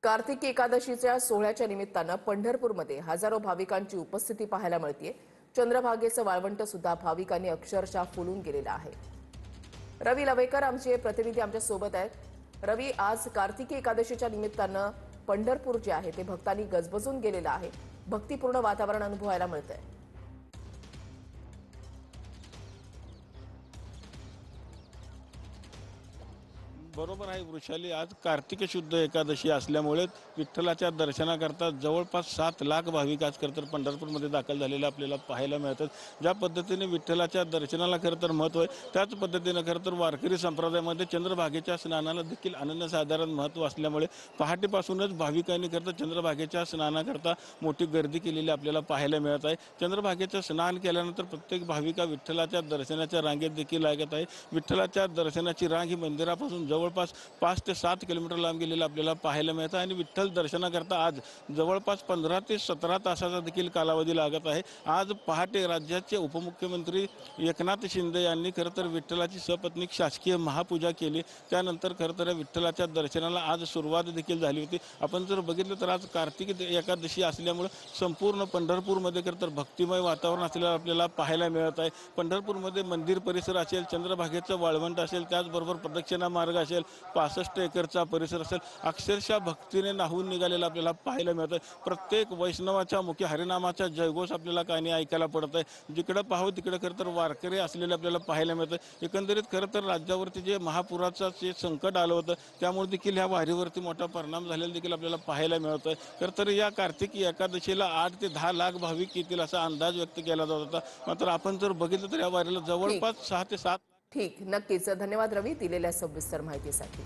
कार्तिकी एकादशीच्या सोहळ्याच्या निमित्तानं पंढरपूरमध्ये हजारो भाविकांची उपस्थिती पाहायला मिळते। चंद्रभागेचं वाळवंट सुद्धा भाविकांनी अक्षरशः फुलून गेलेलं आहे। रवी लवेकर आमचे प्रतिनिधी आमच्या सोबत आहेत। रवी, आज कार्तिकी एकादशीच्या निमित्तानं पंढरपूर जे आहे ते भक्तांनी गजबजून गेलेलं आहे। भक्तिपूर्ण वातावरण अनुभवायला मिळतंय। बरोबर आहे वृषाली, आज कार्तिक शुद्ध एकादशी असल्यामुळे विठ्ठलाच्या दर्शनाकरता जवळपास 7 लाख भाविक आज खरं तर पंढरपूरमध्ये दाखल झालेले आपल्याला पाहायला मिळतात। ज्या पद्धतीने विठ्ठलाच्या दर्शनाला खरं तर महत्त्व आहे, त्याच पद्धतीने खरं तर वारकरी संप्रदायामध्ये चंद्रभागेच्या स्नानाला देखील अनन्यसाधारण महत्त्व असल्यामुळे पहाटेपासूनच भाविकांनी खरं तर चंद्रभागेच्या स्नानाकरता मोठी गर्दी केलेली आपल्याला पाहायला मिळत आहे। चंद्रभागेचं स्नान केल्यानंतर प्रत्येक भाविका विठ्ठलाच्या दर्शनाच्या रांगेत देखील लागत आहे। विठ्ठलाच्या दर्शनाची रांग ही मंदिरापासून जवळपास 5 ते 7 किलोमीटर लांब गेलेलं आपल्याला पाहायला मिळतं आणि विठ्ठल दर्शनाकरता आज जवळपास 15 ते 17 तासाचा देखील कालावधी लागत आहे। आज पहाटे राज्याचे उपमुख्यमंत्री एकनाथ शिंदे यांनी खरं तर विठ्ठलाची सपत्नीक शासकीय महापूजा केली। त्यानंतर खरं तर विठ्ठलाच्या दर्शनाला आज सुरुवात देखील झाली होती। आपण जर बघितलं तर आज कार्तिक एकादशी असल्यामुळे संपूर्ण पंढरपूरमध्ये खरं तर भक्तिमय वातावरण असलेलं आपल्याला पाहायला मिळत आहे। पंढरपूरमध्ये मंदिर परिसर असेल, चंद्रभागेचं वाळवंट असेल, त्याचबरोबर प्रदक्षिणा मार्ग असेल, 65 एकरचा परिसर असेल, अक्षरशः भक्तीने न्हावून निघालेला आपल्याला पाहायला मिळतं। प्रत्येक वैष्णवाच्या मुखी हरिनामाचा जयघोष आपल्याला काही ऐकायला पडत आहे। जिकडं पाहावं तिकडं खरं तर वारकरी असलेले आपल्याला पाहायला मिळतं। एकंदरीत खरं तर राज्यावरती जे महापुराचं जे संकट आलं होतं त्यामुळे देखील ह्या वारीवरती मोठा परिणाम झालेला देखील आपल्याला पाहायला मिळतोय। खरं तर या कार्तिकी एकादशीला 8 ते 10 लाख भाविक येतील असा अंदाज व्यक्त केला जात होता, मात्र आपण जर बघितलं तर या वारीला ठीक जवळपास 6 ते 7 ठीक नक्कीच। धन्यवाद रवी, दिलेल्या सविस्तर माहितीसाठी।